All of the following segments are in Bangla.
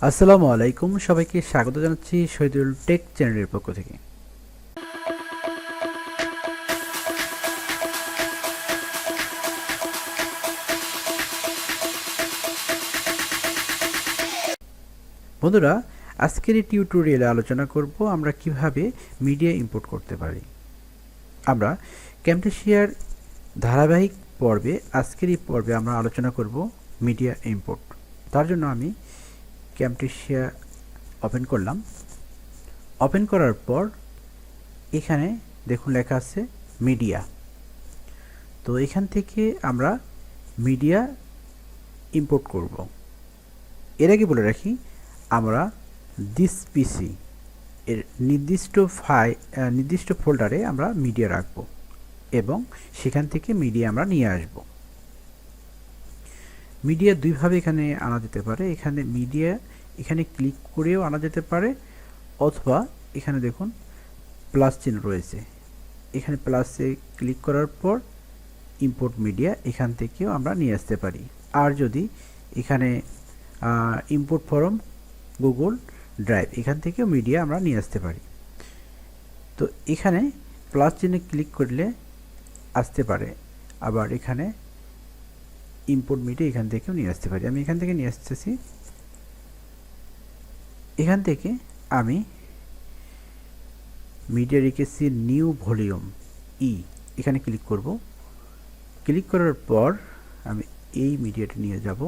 আসসালামু আলাইকুম, সবাইকে স্বাগত জানাচ্ছি শহীদুল টেক চ্যানেলের পক্ষ থেকে। বন্ধুরা, আজকের এই টিউটোরিয়ালে আলোচনা করব আমরা কিভাবে মিডিয়া ইম্পোর্ট করতে পারি। আমরা ক্যামটেসিয়ার ধারাবাহিক পর্বে আজকের এই পর্বে আমরা আলোচনা করব মিডিয়া ইম্পোর্ট। তার জন্য আমি ক্যামটেসিয়া ওপেন করলাম। ওপেন করার পর এখানে দেখুন লেখা আছে মিডিয়া। তো এখান থেকে আমরা মিডিয়া ইম্পোর্ট করব। এর আগে বলে রাখি, আমরা দিস পিসি এর নির্দিষ্ট ফোল্ডারে আমরা মিডিয়া রাখব এবং সেখান থেকে মিডিয়া আমরা নিয়ে আসব। মিডিয়া দুইভাবে এখানে আনা যেতে পারে। এখানে মিডিয়া এখানে ক্লিক করেও আনা যেতে পারে, অথবা এখানে দেখুন প্লাস চিহ্ন রয়েছে, এখানে প্লাসে ক্লিক করার পর ইম্পোর্ট মিডিয়া এখান থেকেও আমরা নিয়ে আসতে পারি। আর যদি এখানে ইম্পোর্ট ফরম গুগল ড্রাইভ এখান থেকেও মিডিয়া আমরা নিয়ে আসতে পারি। তো এখানে প্লাস চিহ্নে ক্লিক করলে আসতে পারে, আবার এখানে ইম্পোর্ট মিডিয়া এখান থেকেও নিয়ে আসতে পারি। আমি এখান থেকে নিয়ে আসতেছি। এখান থেকে আমি মিডিয়া রেখেছি নিউ ভলিউম এখানে ক্লিক করব। ক্লিক করার পর আমি এই মিডিয়াটা নিয়ে যাব।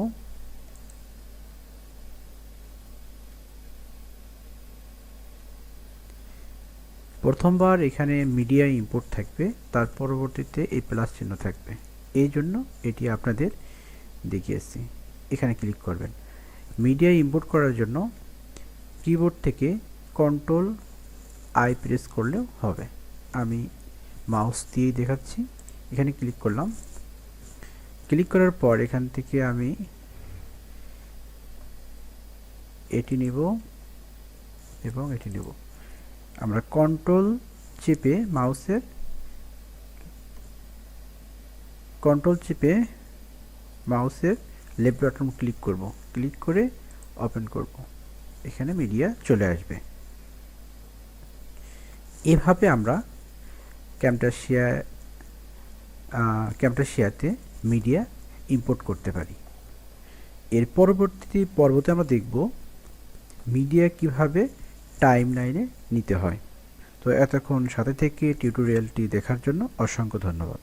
প্রথমবার এখানে মিডিয়া ইম্পোর্ট থাকবে, তার পরবর্তীতে এই প্লাস চিহ্ন থাকবে। এই জন্য এটি আপনাদের দেখিয়েছি। এখানে ক্লিক করবেন। মিডিয়া ইম্পোর্ট করার জন্য কিবোর্ড থেকে কন্ট্রোল আই প্রেস করলেও হবে। আমি মাউস দিয়ে দেখাচ্ছি। এখানে ক্লিক করলাম। ক্লিক করার পর এখান থেকে আমি এটি নিব এবং এটি নিব। আমরা কন্ট্রোল চেপে মাউসের লেফট বাটন ক্লিক করব। ক্লিক করে ওপেন করব। এখানে মিডিয়া চলে আসবে। এভাবে আমরা ক্যামটাসিয়াতে মিডিয়া ইম্পোর্ট করতে পারি। এর পরবর্তী পর্বতে আমরা দেখব মিডিয়া কিভাবে টাইমলাইনে নিতে হয়। তো এতক্ষণ সাথে থেকে টিউটোরিয়ালটি দেখার জন্য অসংখ্য ধন্যবাদ।